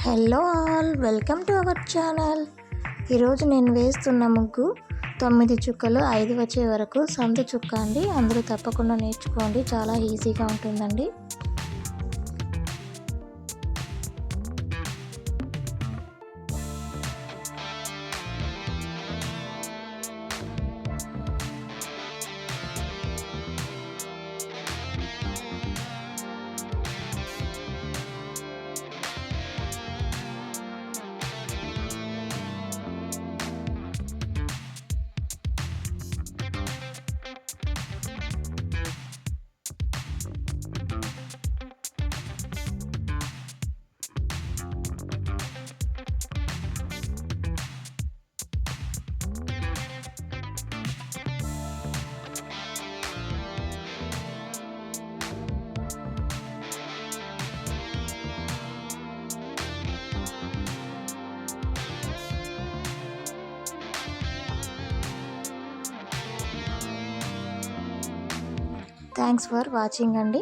Hello all, welcome to our channel. ఈరోజు నేను వేస్తున్న ముగ్గు 9 చుక్కలు 5 వచ్చే వరకు సందు చుక్క అండి. అందరూ తప్పకుండా నేర్చుకోండి, చాలా ఈజీగా ఉంటుందండి. థ్యాంక్స్ ఫర్ వాచింగ్ అండి.